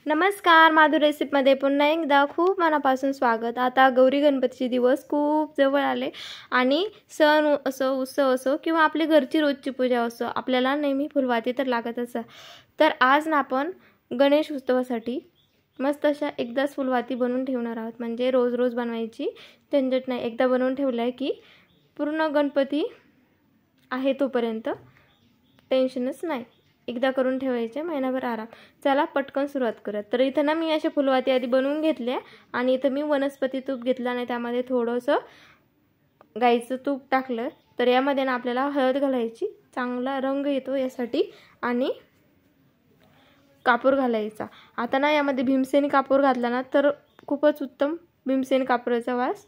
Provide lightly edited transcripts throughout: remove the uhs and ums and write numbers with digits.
नमस्कार, माधुरी रेसिपीमध्ये पुन्हा एकदा खूप मनापासून स्वागत। आता गौरी गणपतीचे दिवस खूप जवळ आले आणि सण असो, उत्सव असो किंवा आपली घरची रोजची पूजा असो, आपल्याला नेहमी फुलवाती तर लागत असतात। तर आज ना आपण गणेश उत्सवासाठी मस्त अशा एकदाच फुलवाती बनवून ठेवणार आहोत। म्हणजे रोज रोज बनवायची झंझट नाही, एकदा बनवून ठेवलं की पूर्ण गणपती आहे तोपर्यंत टेन्शनच नाही। एकदा करून ठेवायचे, महिनाभर आराम। चला पटकन सुरुवात करूया। तर इथं ना मी अशा फुलवाती आधी बनवून घेतल्या आणि इथं मी वनस्पती तूप घेतलं आणि त्यामध्ये थोडंसं गाईचं तूप टाकलं। तर यामध्ये ना आपल्याला हळद घालायची, चांगला रंग येतो यासाठी, आणि कापूर घालायचा। आता ना यामध्ये भीमसेनी कापूर घातला ना तर खूपच उत्तम भीमसेनी कापुराचा वास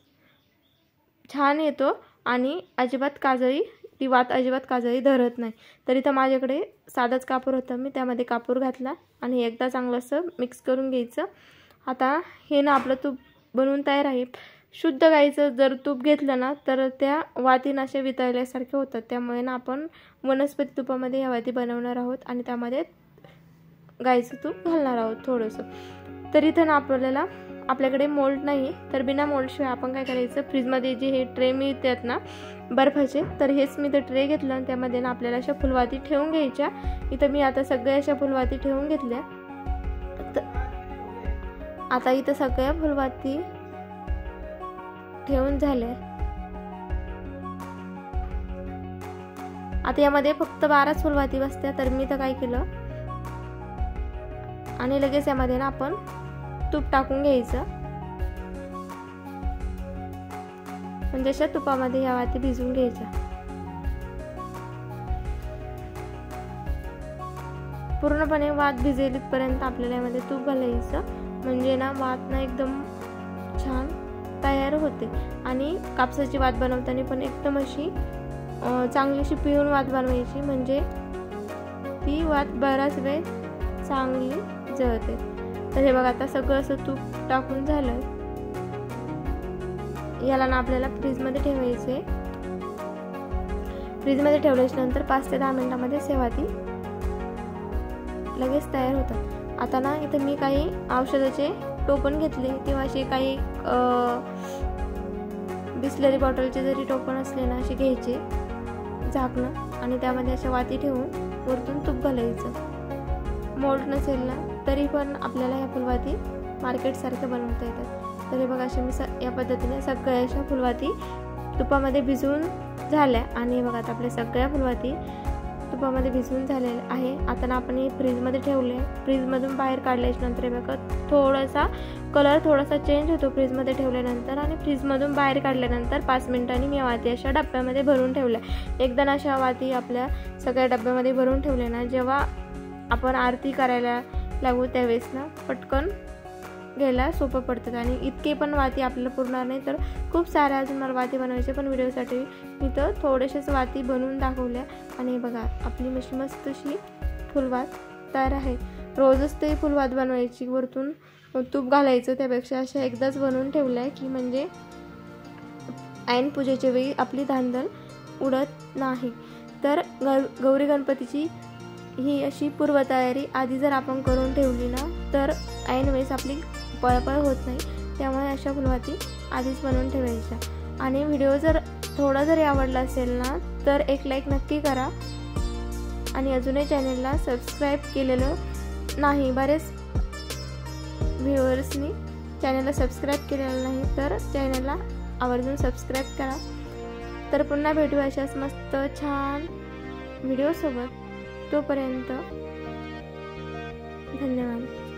छान येतो आणि अजिबात काजळी ती वात अजिबात काजळी धरत नाही। तर इथं माझ्याकडे साधाच कापूर होता, मी त्यामध्ये कापूर घातला आणि एकदा चांगलं असं मिक्स करून घ्यायचं। आता हे ना आपलं तूप बनवून तयार आहे। शुद्ध गाईचं जर तूप घेतलं ना तर त्या वाती अशा वितळल्यासारख्या होतात, त्यामुळे ना आपण वनस्पती तुपामध्ये या वाती बनवणार आहोत आणि त्यामध्ये गाईचं तूप घालणार आहोत थोडंसं। तर इथं ना आपल्याकडे मोल्ड नाही, तर बिना मोल्डशिवाय आपण काय करायचं, फ्रीजमध्ये जे हे ट्रे मिळतात ना बर्फाचे, तर हेच मी ते ट्रे घेतलं आणि त्यामध्ये ना आपल्याला अशा फुलवाती ठेवून घ्यायच्या। इथं मी आता सगळ्या अशा फुलवाती ठेवून घेतल्या। आता इथं सगळ्या फुलवाती ठेवून झाल्या। आता यामध्ये फक्त 12 फुलवाती बसत्या, तर मी तर काय केलं आणि लगेच यामध्ये ना आपण तूप टाकून घ्यायचं, म्हणजे अशा तुपामध्ये या वाती भिजवून घ्यायच्या। पूर्णपणे वात भिजेपर्यंत आपल्याला यामध्ये तूप घालायचं, म्हणजे ना वात ना एकदम छान तयार होते। आणि कापसाची वात बनवताना पण एकदम अशी चांगली अशी पिळून वात बनवायची, म्हणजे ती वात बराच वेळ चांगली जळते। तर हे बघा, आता सगळं असं तूप टाकून झालं। याला ना आपल्याला फ्रीजमध्ये ठेवायचे। फ्रीजमध्ये ठेवल्याच्या नंतर 5 ते 10 मिनिटांमध्ये सेवाती लगेच तयार होतात। आता ना इथं मी काही औषधाचे टोपण घेतले किंवा असे काही बिस्लरी बॉटलचे जरी टोपण असले ना असे घ्यायचे झाकणं, आणि त्यामध्ये अशा वाती ठेवून वरतून तूप घालायचं। मोल्ड नसेल ना तरी पण आपल्याला ह्या फुलवाती मार्केट सारख्या बनवता येतात। तर हे बघा, अशा मी या पद्धतीने सगळ्या अशा फुलवाती तुपामध्ये भिजवून झाल्या आणि हे बघा आता आपल्या सगळ्या फुलवाती तुपामध्ये भिजवून झालेल्या आहे। आता ना आपण हे फ्रीजमध्ये ठेवले। फ्रीजमधून बाहेर काढल्याच्या नंतर हे बघा थोडासा कलर थोडासा चेंज होतो फ्रीजमध्ये ठेवल्यानंतर, आणि फ्रीजमधून बाहेर काढल्यानंतर 5 मिनिटांनी मी वाती अशा डब्यामध्ये भरून ठेवल्या। एकदा ना अशा वाती आपल्या सगळ्या डब्यामध्ये भरून ठेवल्या ना, जेव्हा आपण आरती करायला लागू त्यावेळेस ना पटकन घ्यायला सोपं पडतं। आणि इतके पण वाती आपल्याला पुरणार नाही, तर खूप साऱ्या अजून मला वाती बनवायचे, पण व्हिडिओसाठी मी तर थोडेसेच वाती बनवून दाखवल्या। आणि बघा आपली मस्त अशी फुलवात तयार आहे। रोजच ते फुलवात बनवायची, वरतून तूप घालायचं, त्यापेक्षा अशा एकदाच बनवून ठेवल्या की म्हणजे ऐन पूजेच्या वेळी आपली धांदल उडत नाही। तर गौरी गणपतीची ही अशी पूर्वतयारी आधी जर आपण करून ठेवली ना तर ऐन वेळेस आपली पळपळ होत नाही, त्यामुळे अशा फुलवाती आधीच बनवून ठेवायच्या। आणि व्हिडिओ जर थोडा जरी आवडला असेल ना तर एक लाईक नक्की करा, आणि अजूनही चॅनलला सबस्क्राईब केलेलं नाही, बरेच व्ह्युअर्सनी चॅनलला सबस्क्राईब केलेलं नाही, तर चॅनलला आवर्जून सबस्क्राईब करा। तर पुन्हा भेटू अशाच मस्त छान व्हिडिओसोबत, तोपर्यंत धन्यवाद।